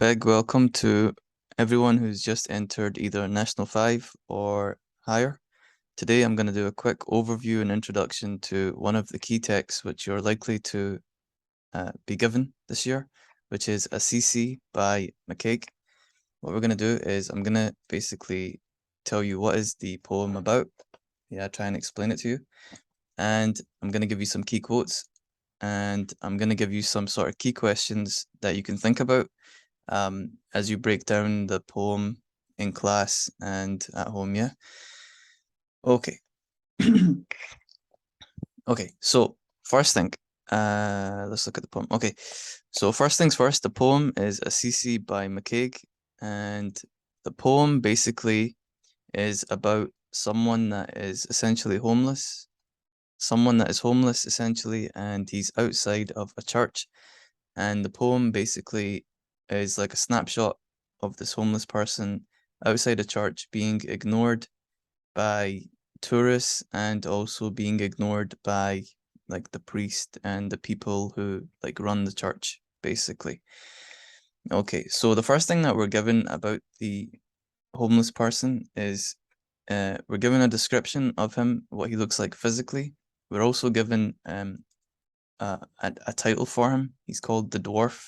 Big welcome to everyone who's just entered either National 5 or higher. Today I'm going to do a quick overview and introduction to one of the key texts which you're likely to be given this year, which is Assisi by MacCaig. What we're going to do is I'm going to basically tell you what is the poem about. Yeah, try and explain it to you. And I'm going to give you some key quotes, and I'm going to give you some sort of key questions that you can think about as you break down the poem in class and at home, yeah? Okay. Okay, so first thing, let's look at the poem. Okay, so first things first, the poem is Assisi by MacCaig, and the poem basically is about someone that is essentially homeless, essentially, and he's outside of a church, and the poem basically is like a snapshot of this homeless person outside a church being ignored by tourists and also being ignored by like the priest and the people who like run the church, basically. Okay, so the first thing that we're given about the homeless person is we're given a description of him, what he looks like physically. We're also given a title for him. He's called the Dwarf.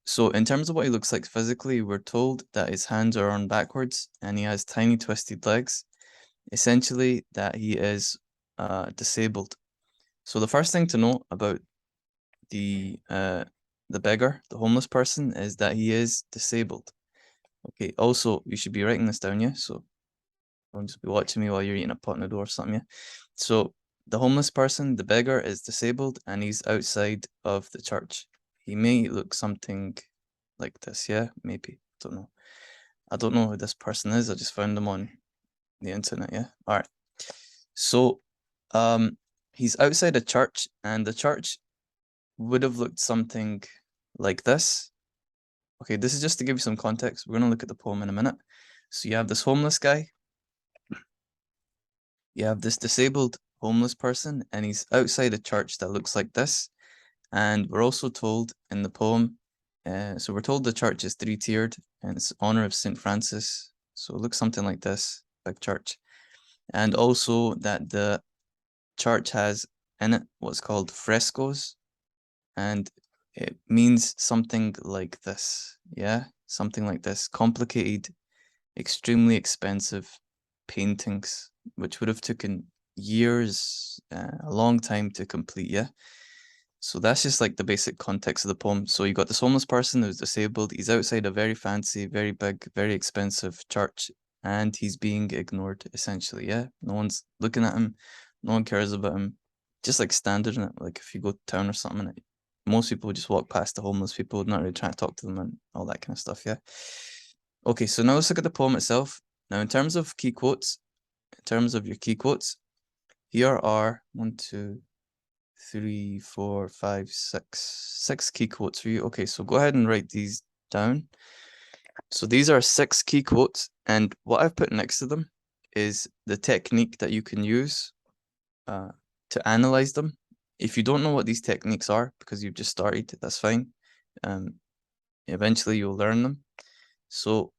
So in terms of what he looks like physically, we're told that his hands are on backwards and he has tiny twisted legs. Essentially, that he is disabled. So the first thing to note about the beggar, the homeless person, is that he is disabled. Okay. Also, you should be writing this down, yeah. So don't just be watching me while you're eating a pot noodle or something, yeah. So the homeless person, the beggar, is disabled and he's outside of the church. He may look something like this, yeah, maybe. Don't know. I don't know who this person is. I just found them on the internet, yeah. All right. So he's outside a church, and the church would have looked something like this. Okay, this is just to give you some context. We're gonna look at the poem in a minute. So you have this homeless guy, you have this disabled homeless person, and he's outside a church that looks like this. And we're also told in the poem, so we're told the church is three-tiered and it's honor of St. Francis. So it looks something like this, big church. And also that the church has in it what's called frescoes, and it means something like this, yeah? Something like this, complicated, extremely expensive paintings, which would have taken years, a long time to complete, yeah? So that's just like the basic context of the poem. So you got this homeless person who's disabled. He's outside a very fancy, very big, very expensive church, and he's being ignored, essentially. Yeah, no one's looking at him. No one cares about him. Just like standard, in it. Like if you go to town or something, most people just walk past the homeless people, not really trying to talk to them and all that kind of stuff. Yeah. Okay, so now let's look at the poem itself. Now, in terms of key quotes, in terms of your key quotes, here are 1, 2, 3, 4, 5, 6 key quotes for you. Okay, so go ahead and write these down. So these are 6 key quotes, and what I've put next to them is the technique that you can use to analyze them. If you don't know what these techniques are because you've just started, that's fine. Eventually you'll learn them. So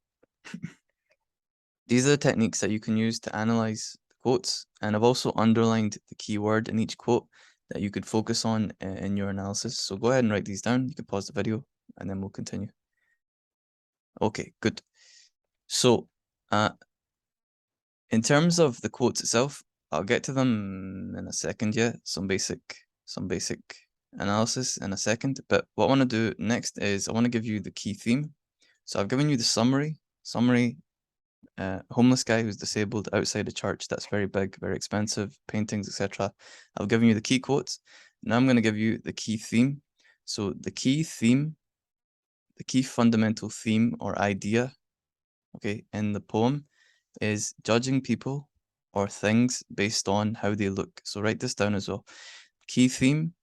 these are the techniques that you can use to analyze the quotes, and I've also underlined the key word in each quote that you could focus on in your analysis. So go ahead and write these down. You can pause the video and then we'll continue. Okay, good. So in terms of the quotes itself, I'll get to them in a second, yeah. Some basic analysis in a second. But what I want to do next is I want to give you the key theme. So I've given you the summary, homeless guy who's disabled outside a church that's very big, very expensive, paintings, etc. I've given you the key quotes. Now I'm going to give you the key theme. So the key theme, the key fundamental theme or idea, okay, in the poem is judging people or things based on how they look. So write this down as well. Key theme,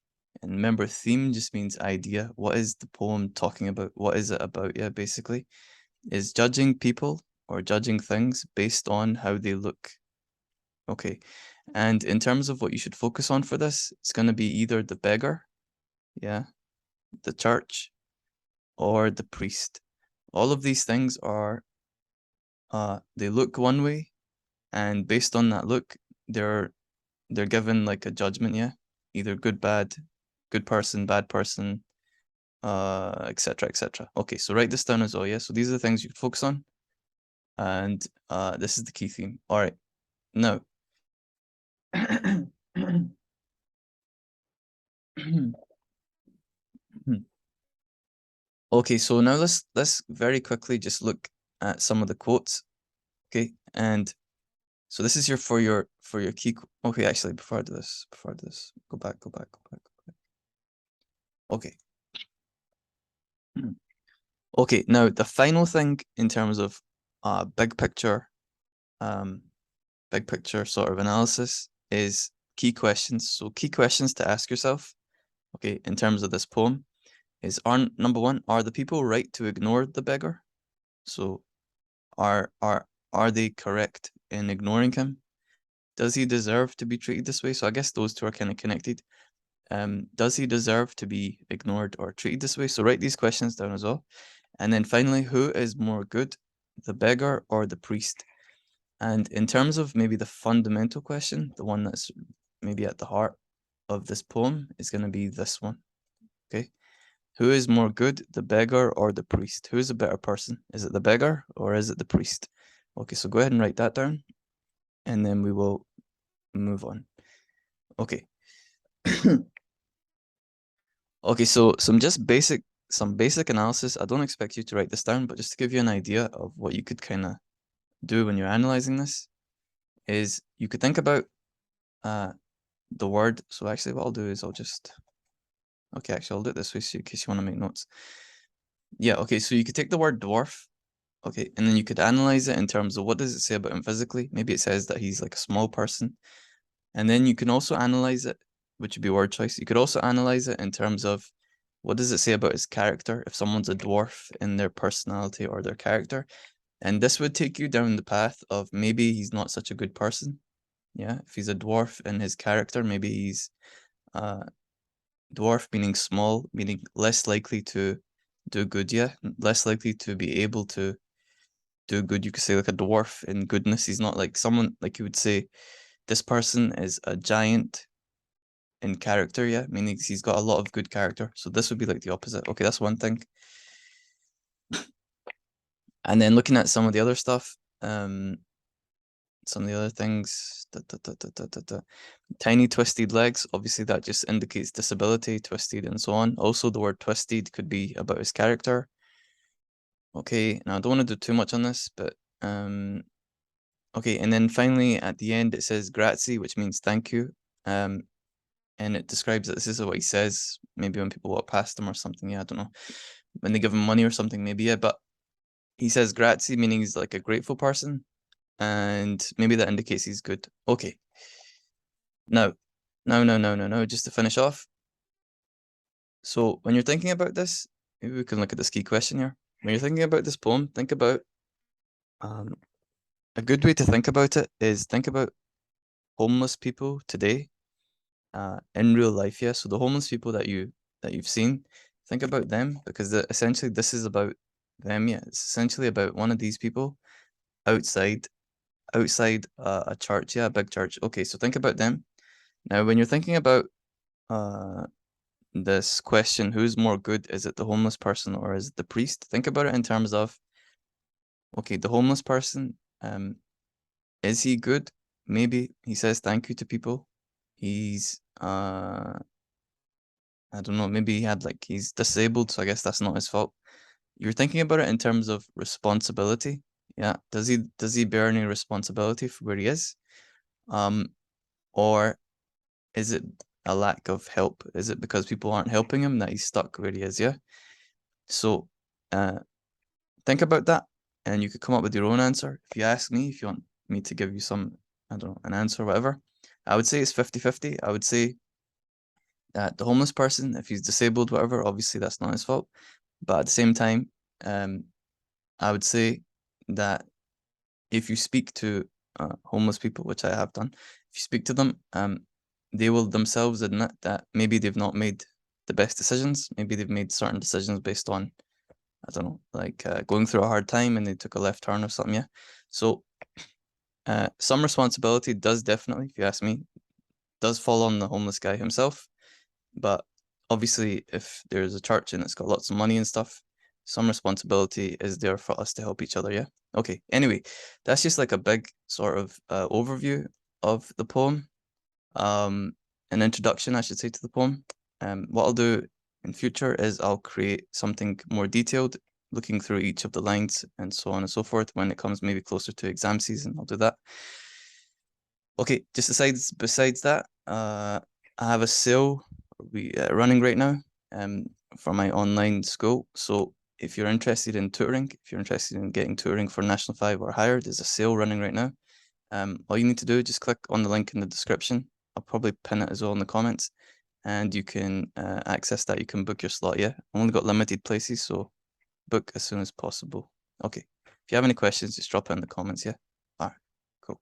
and remember, theme just means idea. What is the poem talking about? What is it about? Yeah, basically, is judging people or judging things based on how they look. Okay, and in terms of what you should focus on for this, it's going to be either the beggar, yeah, the church, or the priest. All of these things are, they look one way, and based on that look, they're given like a judgment, yeah, either good, bad, good person, bad person, etc., etc. Okay, so write this down as well, yeah. So these are the things you focus on, and this is the key theme. All right, now. Okay, so now let's very quickly just look at some of the quotes. Okay, and so this is for your key. Okay, actually, before I do this, go back. Okay. Okay, now the final thing in terms of big picture sort of analysis is key questions. So key questions to ask yourself, okay, in terms of this poem is, number one, are the people right to ignore the beggar? So are they correct in ignoring him? Does he deserve to be treated this way? So I guess those two are kind of connected. Does he deserve to be ignored or treated this way? So write these questions down as well. And then finally, who is more good, the beggar or the priest? And in terms of maybe the fundamental question, the one that's maybe at the heart of this poem is going to be this one. Okay. Who is more good, the beggar or the priest? Who is a better person? Is it the beggar or is it the priest? Okay, so go ahead and write that down, and then we will move on. Okay. Okay, so some basic analysis. I don't expect you to write this down, but just to give you an idea of what you could kind of do when you're analyzing this, is you could think about the word. So actually what I'll do is I'll do it this way, so in case you want to make notes. Yeah, okay, so you could take the word dwarf, okay, and then you could analyze it in terms of what does it say about him physically. Maybe it says that he's like a small person. And then you can also analyze it, which would be word choice. You could also analyze it in terms of what does it say about his character, if someone's a dwarf in their personality or their character. And this would take you down the path of maybe he's not such a good person. Yeah, if he's a dwarf in his character, maybe he's dwarf meaning small, meaning less likely to do good, yeah, less likely to be able to do good. You could say like a dwarf in goodness. He's not like someone, like you would say, this person is a giant in character, yeah, meaning he's got a lot of good character. So this would be like the opposite. Okay, that's one thing. And then looking at some of the other stuff, some of the other things, tiny twisted legs, obviously that just indicates disability, twisted and so on. Also the word twisted could be about his character. Okay, now I don't want to do too much on this, but okay, and then finally at the end it says grazie, which means thank you. And it describes that this is what he says, maybe when people walk past him or something, yeah, I don't know. When they give him money or something, maybe, yeah, but he says grazie, meaning he's like a grateful person, and maybe that indicates he's good. Okay. No, just to finish off. So when you're thinking about this, maybe we can look at this key question here. When you're thinking about this poem, think about, a good way to think about it is think about homeless people today, in real life, yeah. So the homeless people that you've seen, think about them, because essentially this is about them, yeah. It's essentially about one of these people outside a church, yeah, a big church. Okay, so think about them. Now, when you're thinking about this question, who's more good? Is it the homeless person or is it the priest? Think about it in terms of, okay, the homeless person, is he good? Maybe he says thank you to people. He's I don't know, maybe he's disabled, so I guess that's not his fault. You're thinking about it in terms of responsibility. Yeah. Does he bear any responsibility for where he is? Or is it a lack of help? Is it because people aren't helping him that he's stuck where he is? Yeah. So think about that, and you could come up with your own answer. If you ask me, if you want me to give you some, I don't know, an answer or whatever, I would say it's 50-50. I would say that the homeless person, if he's disabled, whatever, obviously that's not his fault. But at the same time, I would say that if you speak to homeless people, which I have done, if you speak to them, they will themselves admit that maybe they've not made the best decisions. Maybe they've made certain decisions based on I don't know, like going through a hard time and they took a left turn or something, yeah. So some responsibility does definitely, if you ask me, does fall on the homeless guy himself. But obviously, if there's a church and it's got lots of money and stuff, some responsibility is there for us to help each other, yeah? Okay, anyway, that's just like a big sort of overview of the poem. An introduction, I should say, to the poem. What I'll do in future is I'll create something more detailed, looking through each of the lines and so on and so forth. When it comes maybe closer to exam season, I'll do that. Okay, just besides that, I have a sale running right now for my online school. So if you're interested in tutoring, if you're interested in getting tutoring for National 5 or higher, there's a sale running right now. All you need to do is just click on the link in the description. I'll probably pin it as well in the comments, and you can access that. You can book your slot, yeah? I've only got limited places, so book as soon as possible. Okay, if you have any questions, just drop it in the comments, yeah? All right, cool.